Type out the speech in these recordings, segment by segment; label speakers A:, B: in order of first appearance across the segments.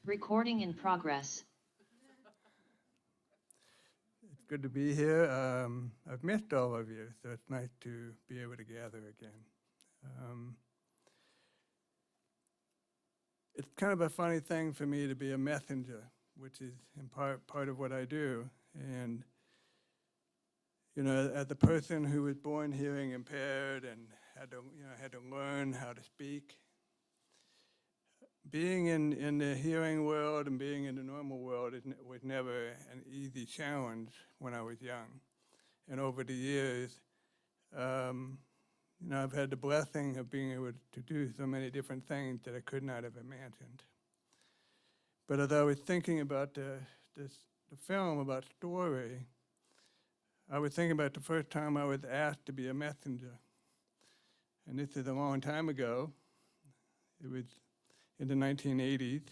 A: Recording in progress.
B: It's good to be here. I've missed all of you, so it's nice to be able to gather again. It's kind of a funny thing for me to be a messenger, which is in part of what I do. And as a person who was born hearing impaired and had to learn how to speak, being in the hearing world and being in the normal world was never an easy challenge when I was young. And over the years, I've had the blessing of being able to do so many different things that I could not have imagined. But as I was thinking about the film about story, I was thinking about the first time I was asked to be a messenger. And this is a long time ago. It was in the 1980s.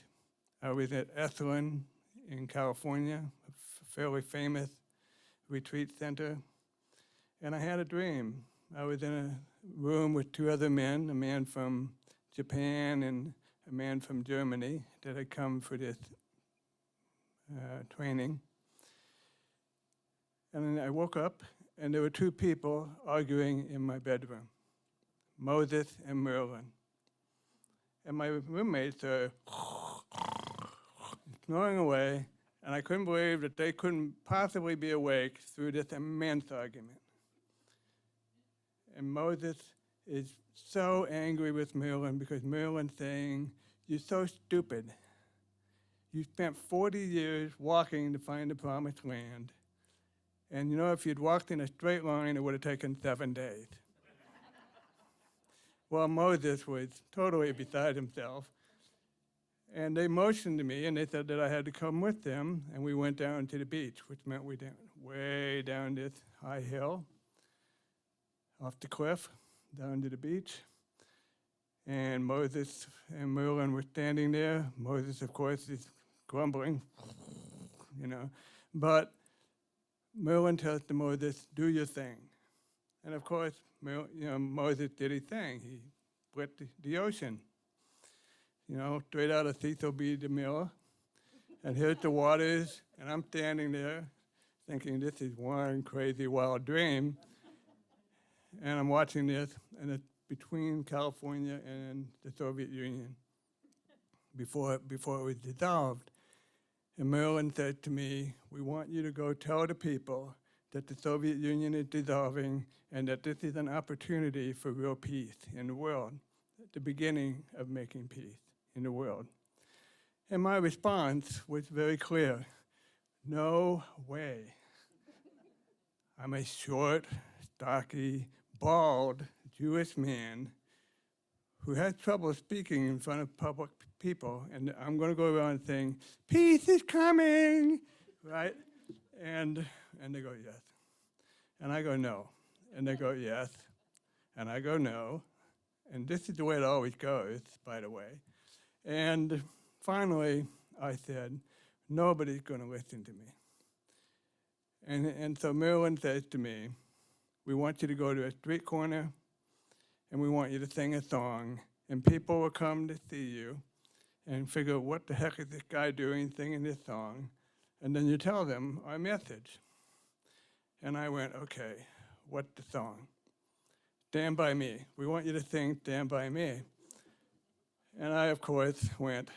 B: I was at Esalen in California, a fairly famous retreat center. And I had a dream. I was in a room with two other men, a man from Japan and a man from Germany that had come for this training. And then I woke up, and there were two people arguing in my bedroom, Moses and Myron. And my roommates are snoring away, and I couldn't believe that they couldn't possibly be awake through this immense argument. And Moses is so angry with Myron because Myron's saying, "You're so stupid. You spent 40 years walking to find the promised land. And if you'd walked in a straight line, it would have taken 7 days." Well, Moses was totally beside himself. And they motioned to me, and they said that I had to come with them. And we went down to the beach, which meant we went way down this high hill, off the cliff, down to the beach. And Moses and Myron were standing there. Moses, of course, is grumbling, But Myron tells to Moses, "Do your thing." And of course, Moses did his thing. He split the ocean, straight out of Cecil B. DeMille. And here's the waters, and I'm standing there thinking this is one crazy wild dream. And I'm watching this, and it's between California and the Soviet Union before it was dissolved. And Myron said to me, "We want you to go tell the people that the Soviet Union is dissolving and that this is an opportunity for real peace in the world, the beginning of making peace in the world." And my response was very clear: no way. I'm a short, stocky, bald Jewish man who has trouble speaking in front of public people, and I'm going to go around saying, "Peace is coming," right? And they go, "Yes." And I go, "No." And they go, "Yes." And I go, "No." And this is the way it always goes, by the way. And finally, I said, "Nobody's going to listen to me." And so Myron says to me, "We want you to go to a street corner, and we want you to sing a song, and people will come to see you and figure, what the heck is this guy doing singing this song? And then you tell them our message." And I went, "Okay, what's the song?" "Stand by Me. We want you to sing Stand By Me." And I, of course, went,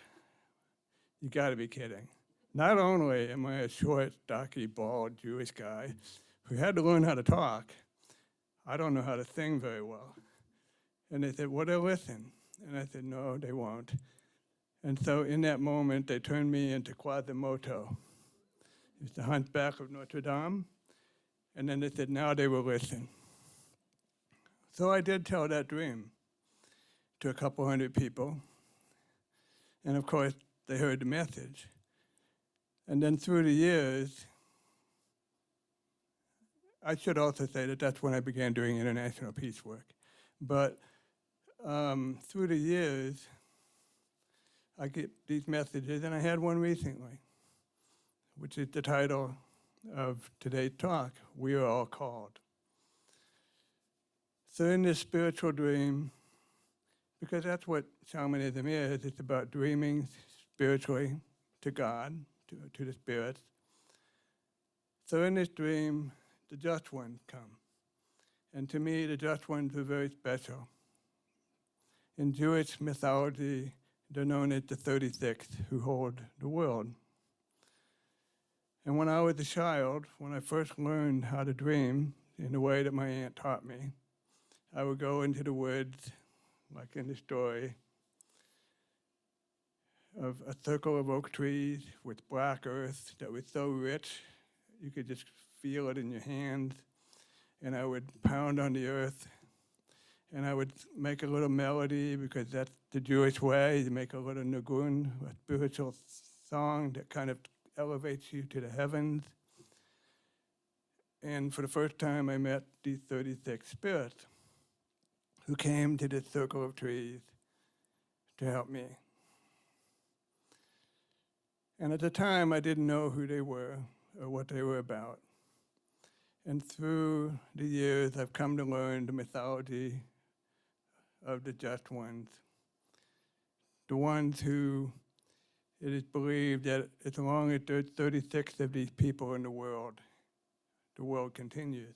B: "You got to be kidding. Not only am I a short, stocky, bald Jewish guy who had to learn how to talk, I don't know how to sing very well." And they said, "Well, they'll listen." And I said, "No, they won't." And so in that moment, they turned me into Quasimodo. It's the Hunchback of Notre Dame. And then they said, "Now they will listen." So I did tell that dream to a couple hundred people. And of course, they heard the message. And then through the years, I should also say that that's when I began doing international peace work. But through the years, I get these messages, and I had one recently, which is the title of today's talk, "We Are All Called." So in this spiritual dream, because that's what shamanism is, it's about dreaming spiritually to God, to the spirits. So in this dream, the just ones come. And to me, the just ones were very special. In Jewish mythology, they're known as the 36 who hold the world. And when I was a child, when I first learned how to dream in the way that my aunt taught me, I would go into the woods, like in the story, of a circle of oak trees with black earth that was so rich, you could just feel it in your hands. And I would pound on the earth, and I would make a little melody, because that's the Jewish way. You make a little nigun, a spiritual song that kind of elevates you to the heavens. And for the first time, I met these 36 spirits who came to this circle of trees to help me. And at the time, I didn't know who they were or what they were about. And through the years, I've come to learn the mythology of the just ones, the ones who it is believed that as long as there's 36 of these people in the world continues.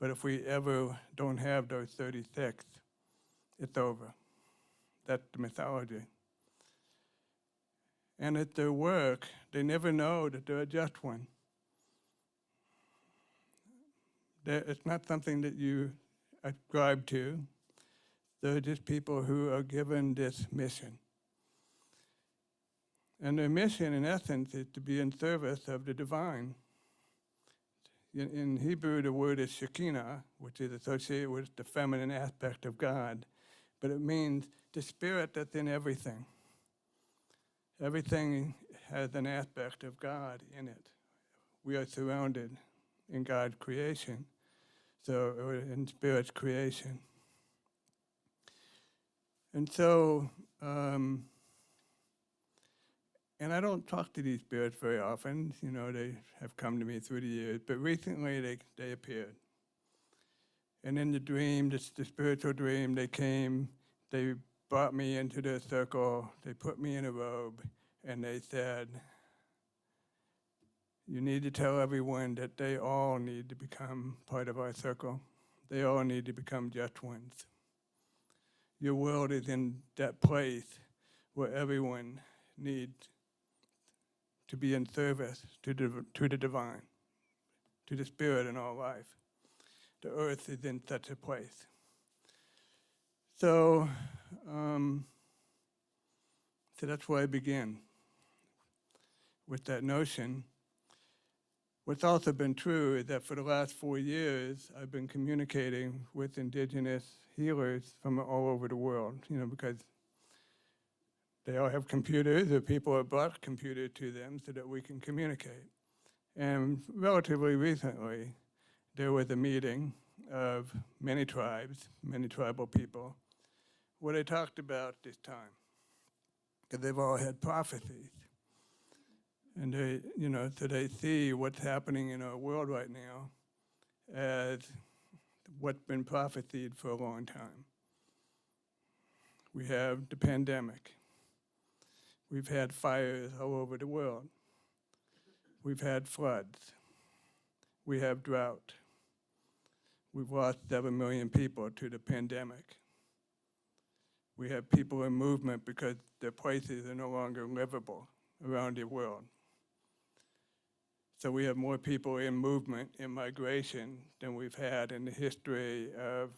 B: But if we ever don't have those 36, it's over. That's the mythology. And at their work, they never know that they're a just one. It's not something that you ascribe to. They're just people who are given this mission. And their mission, in essence, is to be in service of the divine. In Hebrew, the word is Shekinah, which is associated with the feminine aspect of God. But it means the spirit that's in everything. Everything has an aspect of God in it. We are surrounded in God's creation, so in Spirit's creation. And so, and I don't talk to these spirits very often. You know, they have come to me through the years, but recently they appeared. And in the dream, the spiritual dream, they came, they brought me into their circle, they put me in a robe, and they said, you need to tell everyone that they all need to become part of our circle. They all need to become just ones. Your world is in that place where everyone needs to be in service to the divine, to the spirit in all life. The earth is in such a place. So that's where I begin, with that notion. What's also been true is that for the last 4 years, I've been communicating with indigenous healers from all over the world, because they all have computers, or people have brought computers to them so that we can communicate. And relatively recently, there was a meeting of many tribes, many tribal people, where they talked about this time, because they've all had prophecies. And they, so they see what's happening in our world right now as what's been prophesied for a long time. We have the pandemic. We've had fires all over the world. We've had floods. We have drought. We've lost 7 million people to the pandemic. We have people in movement because their places are no longer livable around the world. So we have more people in movement, in migration, than we've had in the history of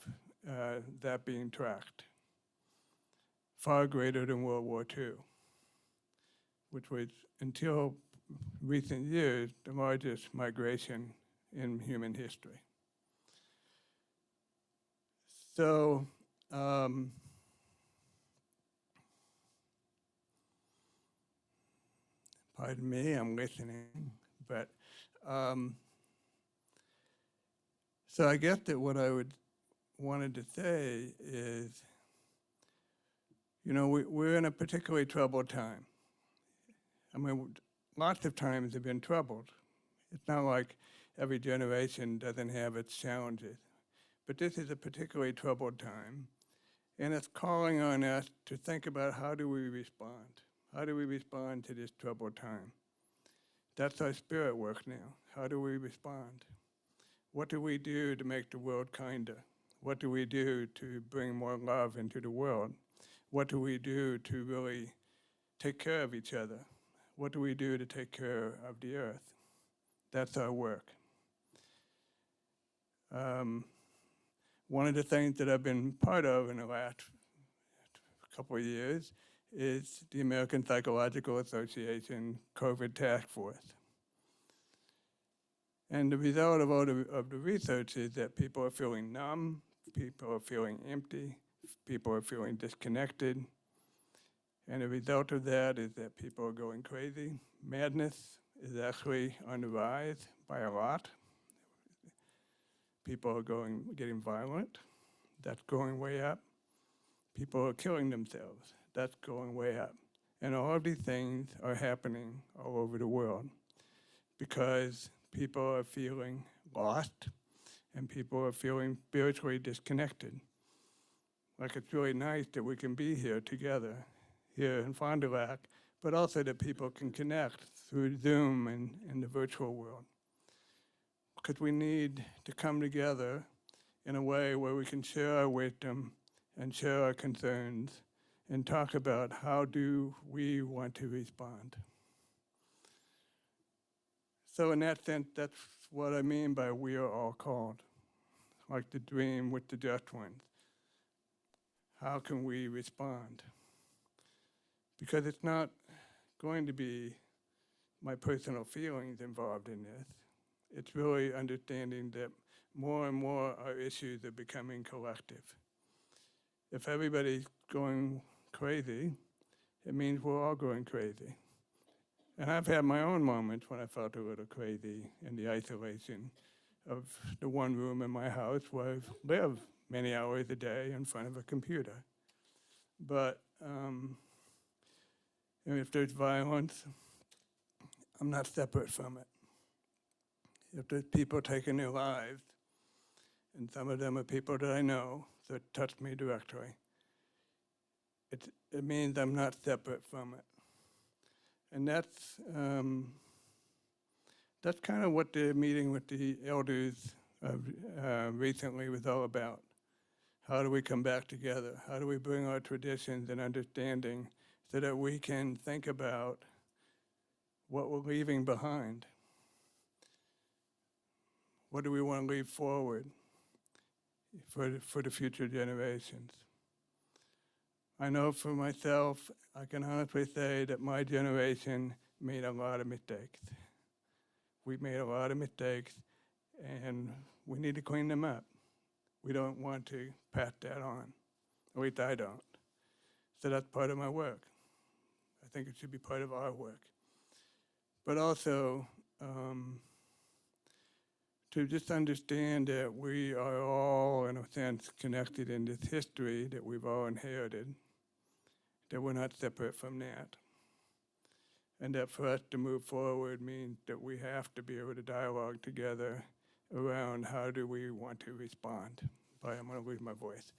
B: that being tracked. Far greater than World War II, which was, until recent years, the largest migration in human history. So, pardon me, I'm listening. But so I guess that what I wanted to say is, we're in a particularly troubled time. I mean, lots of times have been troubled. It's not like every generation doesn't have its challenges. But this is a particularly troubled time, and it's calling on us to think about, how do we respond? How do we respond to this troubled time? That's our spirit work now. How do we respond? What do we do to make the world kinder? What do we do to bring more love into the world? What do we do to really take care of each other? What do we do to take care of the earth? That's our work. One of the things that I've been part of in the last couple of years is the American Psychological Association COVID Task Force. And the result of all of the research is that people are feeling numb, people are feeling empty, people are feeling disconnected. And the result of that is that people are going crazy. Madness is actually on the rise by a lot. People are getting violent. That's going way up. People are killing themselves. That's going way up. And all of these things are happening all over the world because people are feeling lost and people are feeling spiritually disconnected. Like, it's really nice that we can be here together, here in Fond du Lac, but also that people can connect through Zoom and in the virtual world. Because we need to come together in a way where we can share our wisdom and share our concerns and talk about how do we want to respond. So in that sense, that's what I mean by we are all called, like the dream with the just ones. How can we respond? Because it's not going to be my personal feelings involved in this. It's really understanding that more and more our issues are becoming collective. If everybody's going crazy, it means we're all going crazy. And I've had my own moments when I felt a little crazy in the isolation of the one room in my house where I live many hours a day in front of a computer. But if there's violence, I'm not separate from it. If there's people taking their lives, and some of them are people that I know that touch me directly, it means I'm not separate from it. And that's kind of what the meeting with the elders recently was all about. How do we come back together? How do we bring our traditions and understanding so that we can think about what we're leaving behind? What do we want to leave forward for the future generations? I know for myself, I can honestly say that my generation made a lot of mistakes. We made a lot of mistakes, and we need to clean them up. We don't want to pass that on. At least I don't. So that's part of my work. I think it should be part of our work. But also, to just understand that we are all, in a sense, connected in this history that we've all inherited, that we're not separate from that. And that for us to move forward means that we have to be able to dialogue together around how do we want to respond. But I'm going to lose my voice.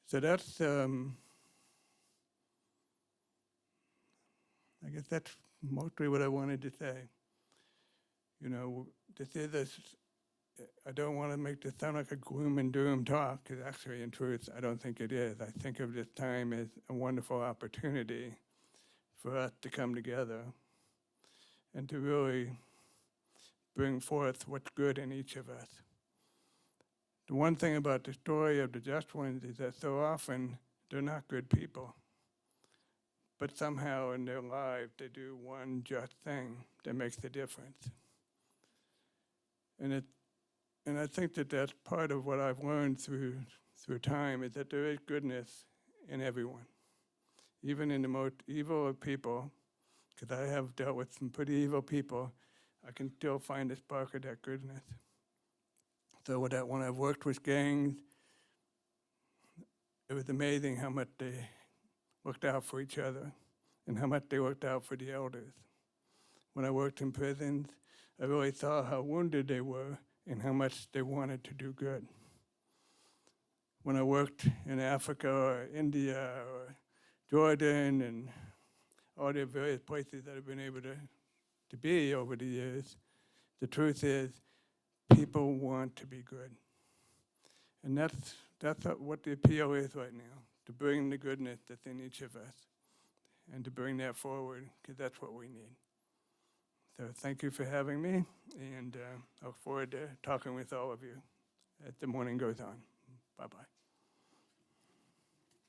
B: So that's, I guess that's mostly what I wanted to say. You know, I don't want to make this sound like a gloom and doom talk, because actually, in truth, I don't think it is. I think of this time as a wonderful opportunity for us to come together and to really bring forth what's good in each of us. The one thing about the story of the just ones is that so often they're not good people. But somehow in their lives they do one just thing that makes the difference. And I think that that's part of what I've learned through time, is that there is goodness in everyone. Even in the most evil of people, because I have dealt with some pretty evil people, I can still find a spark of that goodness. So when I've worked with gangs, it was amazing how much they looked out for each other and how much they looked out for the elders. When I worked in prisons, I really saw how wounded they were and how much they wanted to do good. When I worked in Africa or India or Jordan and all the various places that I've been able to be over the years, the truth is people want to be good. And that's what the appeal is right now, to bring the goodness that's in each of us and to bring that forward, because that's what we need. So thank you for having me, and I look forward to talking with all of you as the morning goes on. Bye-bye.